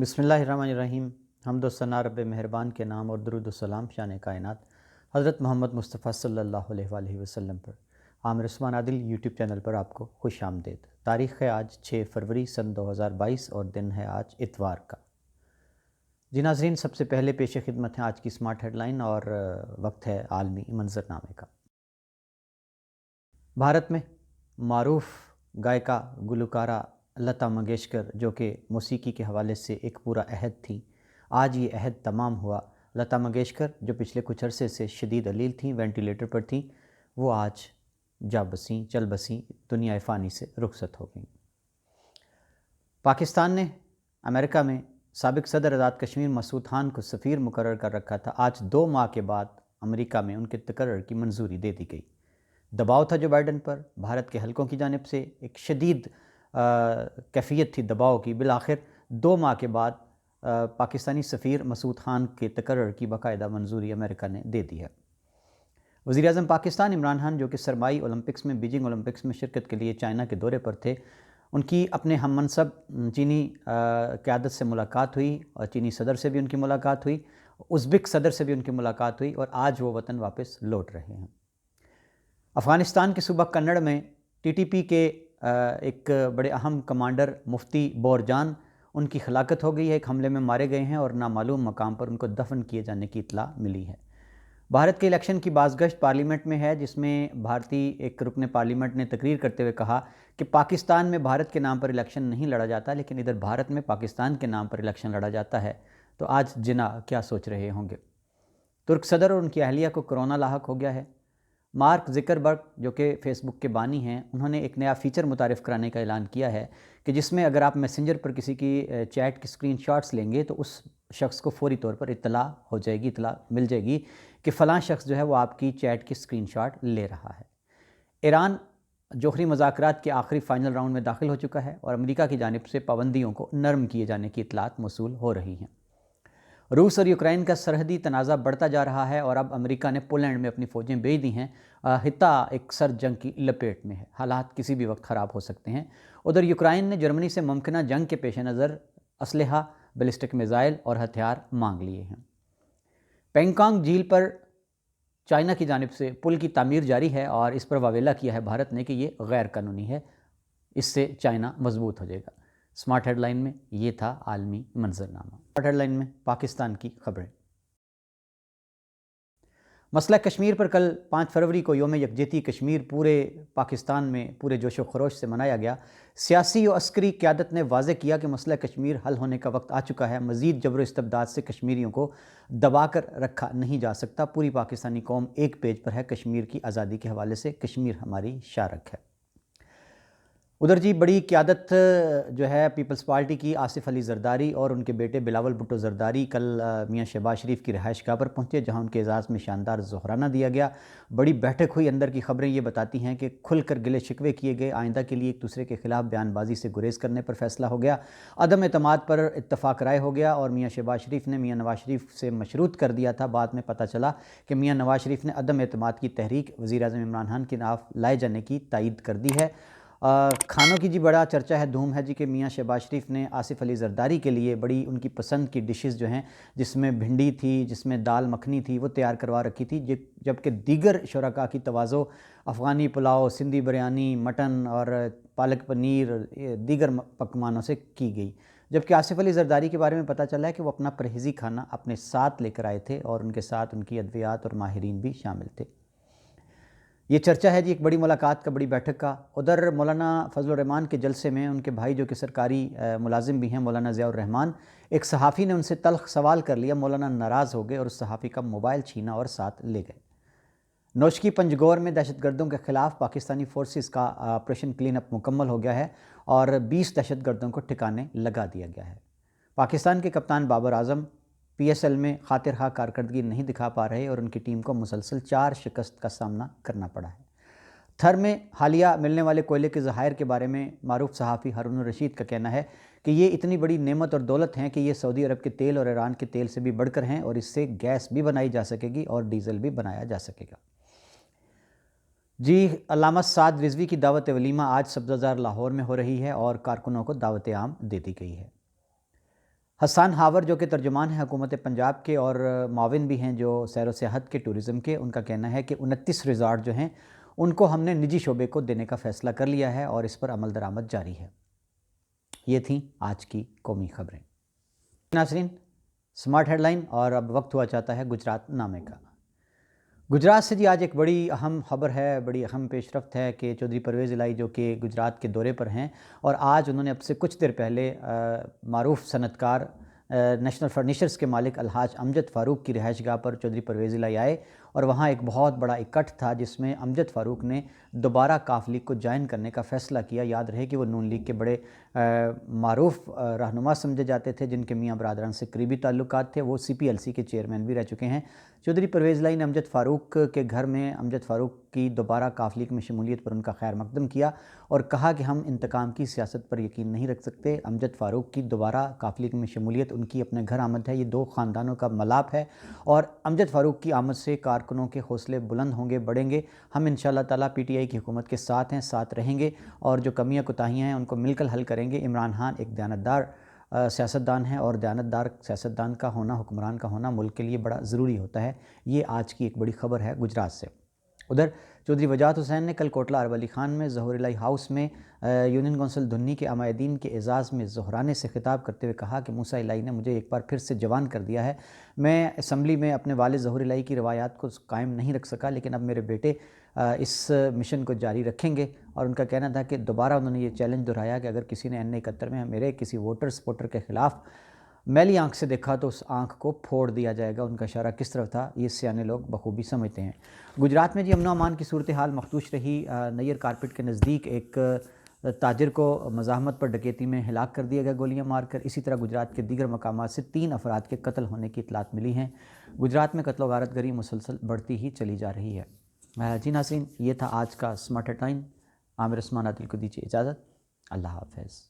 بسم اللہ الرحمن الرحیم۔ حمد و ثنا رب مہربان کے نام اور درود و سلام شان کائنات حضرت محمد مصطفیٰ صلی اللہ علیہ وآلہ وسلم پر۔ عامر عثمان عادل یوٹیوب چینل پر آپ کو خوش آمدید۔ تاریخ ہے آج 6 فروری سن 2022 اور دن ہے آج اتوار کا۔ جی ناظرین، سب سے پہلے پیش خدمت ہے آج کی سمارٹ ہیڈ لائن اور وقت ہے عالمی منظرنامے کا۔ بھارت میں معروف گائکہ گلوکارہ لتا منگیشکر، جو کہ موسیقی کے حوالے سے ایک پورا عہد تھی، آج یہ عہد تمام ہوا۔ لتا منگیشکر جو پچھلے کچھ عرصے سے شدید علیل تھیں، وینٹیلیٹر پر تھیں، وہ آج جا بسیں، چل بسیں، دنیا فانی سے رخصت ہو گئیں۔ پاکستان نے امریکہ میں سابق صدر آزاد کشمیر مسعود خان کو سفیر مقرر کر رکھا تھا۔ آج 2 ماہ کے بعد امریکہ میں ان کے تقرر کی منظوری دے دی گئی۔ دباؤ تھا جو بائیڈن پر، بھارت کے حلقوں کی جانب سے ایک شدید کیفیت تھی دباؤ کی۔ بالآخر 2 ماہ کے بعد پاکستانی سفیر مسعود خان کے تقرر کی باقاعدہ منظوری امریکہ نے دے دی ہے۔ وزیر اعظم پاکستان عمران خان، جو کہ سرمائی اولمپکس میں بیجنگ اولمپکس میں شرکت کے لیے چائنا کے دورے پر تھے، ان کی اپنے ہم منصب چینی قیادت سے ملاقات ہوئی اور چینی صدر سے بھی ان کی ملاقات ہوئی، ازبک صدر سے بھی ان کی ملاقات ہوئی اور آج وہ وطن واپس لوٹ رہے ہیں۔ افغانستان کے صوبہ کنڑ میں ٹی ٹی پی کے ایک بڑے اہم کمانڈر مفتی بورجان، ان کی ہلاکت ہو گئی ہے، ایک حملے میں مارے گئے ہیں اور نامعلوم مقام پر ان کو دفن کیے جانے کی اطلاع ملی ہے۔ بھارت کے الیکشن کی بازگشت پارلیمنٹ میں ہے، جس میں بھارتی ایک رکن پارلیمنٹ نے تقریر کرتے ہوئے کہا کہ پاکستان میں بھارت کے نام پر الیکشن نہیں لڑا جاتا، لیکن ادھر بھارت میں پاکستان کے نام پر الیکشن لڑا جاتا ہے، تو آج جناح کیا سوچ رہے ہوں گے۔ ترک صدر اور ان کی اہلیہ کو کرونا لاحق ہو گیا ہے۔ مارک زکربرگ، جو کہ فیس بک کے بانی ہیں، انہوں نے ایک نیا فیچر متعارف کرانے کا اعلان کیا ہے کہ جس میں اگر آپ میسنجر پر کسی کی چیٹ کی اسکرین شاٹس لیں گے تو اس شخص کو فوری طور پر اطلاع مل جائے گی کہ فلاں شخص جو ہے وہ آپ کی چیٹ کی اسکرین شاٹ لے رہا ہے۔ ایران جوہری مذاکرات کے آخری فائنل راؤنڈ میں داخل ہو چکا ہے اور امریکہ کی جانب سے پابندیوں کو نرم کیے جانے کی اطلاعات موصول ہو رہی ہیں۔ روس اور یوکرائن کا سرحدی تنازع بڑھتا جا رہا ہے اور اب امریکہ نے پولینڈ میں اپنی فوجیں بھیج دی ہیں۔ خطہ ایک سرد جنگ کی لپیٹ میں ہے، حالات کسی بھی وقت خراب ہو سکتے ہیں۔ ادھر یوکرائن نے جرمنی سے ممکنہ جنگ کے پیش نظر اسلحہ، بیلسٹک میزائل اور ہتھیار مانگ لیے ہیں۔ پینگانگ جھیل پر چائنا کی جانب سے پل کی تعمیر جاری ہے اور اس پر واویلا کیا ہے بھارت نے کہ یہ غیر قانونی ہے، اس سے چائنا مضبوط ہو جائے گا۔ سمارٹ ہیڈ لائن میں یہ تھا عالمی منظرنامہ۔ سمارٹ ہیڈ لائن میں پاکستان کی خبریں۔ مسئلہ کشمیر پر کل 5 فروری کو یوم یکجہتی کشمیر پورے پاکستان میں پورے جوش و خروش سے منایا گیا۔ سیاسی و عسکری قیادت نے واضح کیا کہ مسئلہ کشمیر حل ہونے کا وقت آ چکا ہے، مزید جبر و استبداد سے کشمیریوں کو دبا کر رکھا نہیں جا سکتا۔ پوری پاکستانی قوم ایک پیج پر ہے کشمیر کی آزادی کے حوالے سے، کشمیر ہماری شارک ہے۔ ادھر جی بڑی قیادت جو ہے پیپلز پارٹی کی، آصف علی زرداری اور ان کے بیٹے بلاول بھٹو زرداری کل میاں شہباز شریف کی رہائش گاہ پر پہنچے، جہاں ان کے اعزاز میں شاندار ظہرانہ دیا گیا۔ بڑی بیٹھک ہوئی، اندر کی خبریں یہ بتاتی ہیں کہ کھل کر گلے شکوے کیے گئے، آئندہ کے لیے ایک دوسرے کے خلاف بیان بازی سے گریز کرنے پر فیصلہ ہو گیا، عدم اعتماد پر اتفاق رائے ہو گیا اور میاں شہباز شریف نے میاں نواز شریف سے مشروط کر دیا تھا۔ بعد میں پتہ چلا کہ میاں نواز شریف نے عدم اعتماد کی تحریک وزیر اعظم عمران خان کے نام لائے جانے کی تائید کر دی ہے۔ کھانوں کی جی بڑا چرچا ہے، دھوم ہے جی کہ میاں شہباز شریف نے آصف علی زرداری کے لیے بڑی ان کی پسند کی ڈشز جو ہیں، جس میں بھنڈی تھی، جس میں دال مکھنی تھی، وہ تیار کروا رکھی تھی، جبکہ دیگر شرکاء کی تواضع افغانی پلاؤ، سندھی بریانی، مٹن اور پالک پنیر دیگر پکوانوں سے کی گئی۔ جبکہ آصف علی زرداری کے بارے میں پتہ چلا ہے کہ وہ اپنا پرہیزی کھانا اپنے ساتھ لے کر آئے تھے اور ان کے ساتھ ان کی ادویات اور ماہرین بھی شامل تھے۔ یہ چرچا ہے جی ایک بڑی ملاقات کا، بڑی بیٹھک کا۔ ادھر مولانا فضل الرحمان کے جلسے میں ان کے بھائی جو کہ سرکاری ملازم بھی ہیں، مولانا ضیاء الرحمان، ایک صحافی نے ان سے تلخ سوال کر لیا، مولانا ناراض ہو گئے اور اس صحافی کا موبائل چھینا اور ساتھ لے گئے۔ نوشکی پنجگور میں دہشت گردوں کے خلاف پاکستانی فورسز کا آپریشن کلین اپ مکمل ہو گیا ہے اور 20 دہشت گردوں کو ٹھکانے لگا دیا گیا ہے۔ پاکستان کے کپتان Babar Azam P S L میں خاطر خواہ کارکردگی نہیں دکھا پا رہے اور ان کی ٹیم کو مسلسل 4 شکست کا سامنا کرنا پڑا ہے۔ تھر میں حالیہ ملنے والے کوئلے کے ذخائر کے بارے میں معروف صحافی ہارون الرشید کا کہنا ہے کہ یہ اتنی بڑی نعمت اور دولت ہیں کہ یہ سعودی عرب کے تیل اور ایران کے تیل سے بھی بڑھ کر ہیں اور اس سے گیس بھی بنائی جا سکے گی اور ڈیزل بھی بنایا جا سکے گا۔ جی علامہ سعد رضوی کی دعوت ولیمہ آج سبزہ زار لاہور میں ہو رہی ہے اور کارکنوں کو دعوت عام دے دی گئی ہے۔ حسان ہاور جو کہ ترجمان ہیں حکومت پنجاب کے اور معاون بھی ہیں جو سیر و سیاحت کے ٹورزم کے، ان کا کہنا ہے کہ 29 ریزارٹ جو ہیں ان کو ہم نے نجی شعبے کو دینے کا فیصلہ کر لیا ہے اور اس پر عمل درآمد جاری ہے۔ یہ تھیں آج کی قومی خبریں۔ ناظرین، سمارٹ ہیڈ لائن، اور اب وقت ہوا چاہتا ہے گجرات نامے کا۔ گجرات سے آج ایک بڑی اہم خبر ہے، بڑی اہم پیش رفت ہے کہ چودھری پرویز الہی جو کہ گجرات کے دورے پر ہیں، اور آج انہوں نے اب سے کچھ دیر پہلے معروف صنعت کار نیشنل فرنیچرز کے مالک الحاج امجد فاروق کی رہائش گاہ پر چودھری پرویز الہی آئے، اور وہاں ایک بہت بڑا اکٹھ تھا جس میں امجد فاروق نے دوبارہ کاف لیگ کو جوائن کرنے کا فیصلہ کیا۔ یاد رہے کہ وہ نون لیگ کے بڑے معروف رہنما سمجھے جاتے تھے جن کے میاں برادران سے قریبی تعلقات تھے، وہ CPLC کے چیئرمین بھی رہ چکے ہیں۔ چودھری پرویز الہی نے امجد فاروق کے گھر میں امجد فاروق کی دوبارہ کاف لیگ میں شمولیت پر ان کا خیر مقدم کیا اور کہا کہ ہم انتقام کی سیاست پر یقین نہیں رکھ سکتے۔ امجد فاروق کی دوبارہ کاف لیگ میں شمولیت ان کی اپنے گھر آمد ہے، یہ دو خاندانوں کا ملاپ ہے، اور امجد فاروق کی آمد سے کارکنوں کے حوصلے بلند ہوں گے، بڑھیں گے۔ ہم انشاءاللہ تعالیٰ PTI کی حکومت کے ساتھ ہیں، ساتھ رہیں گے، اور جو کمیاں کوتاہیاں ہیں ان کو مل کر حل کریں گے۔ عمران خان ایک دیانتدار سیاستدان ہیں، اور دیانتدار سیاستدان کا ہونا، حکمران کا ہونا ملک کے لیے بڑا ضروری ہوتا ہے۔ یہ آج کی ایک بڑی خبر ہے گجرات سے۔ ادھر چودھری وجاہت حسین نے کل کوٹلہ عرب علی خان میں ظہور الہی ہاؤس میں یونین کونسل دھنی کے عمائدین کے اعزاز میں ظہرانے سے خطاب کرتے ہوئے کہا کہ موسیٰ الہی نے مجھے ایک بار پھر سے جوان کر دیا ہے۔ میں اسمبلی میں اپنے والد ظہور الہی کی روایات کو قائم نہیں رکھ سکا، لیکن اب میرے بیٹے اس مشن کو جاری رکھیں گے، اور ان کا کہنا تھا کہ دوبارہ انہوں نے یہ چیلنج دہرایا کہ اگر کسی نے NA 71 میں میرے کسی ووٹر سپورٹر کے خلاف میلی آنکھ سے دیکھا تو اس آنکھ کو پھوڑ دیا جائے گا۔ ان کا اشارہ کس طرف تھا یہ سیانے لوگ بخوبی سمجھتے ہیں۔ گجرات میں امن و امان کی صورتحال مخدوش رہی۔ نیئر کارپٹ کے نزدیک ایک تاجر کو مزاحمت پر ڈکیتی میں ہلاک کر دیا گیا گولیاں مار کر۔ اسی طرح گجرات کے دیگر مقامات سے 3 افراد کے قتل ہونے کی اطلاعات ملی ہیں۔ گجرات میں قتل و غارت گری مسلسل بڑھتی ہی چلی جا رہی ہے۔ جی ناظرین، یہ تھا آج کا سمارٹ ہیڈ لائن۔ عامر عثمان عادل کو دیجیے اجازت۔ اللہ حافظ۔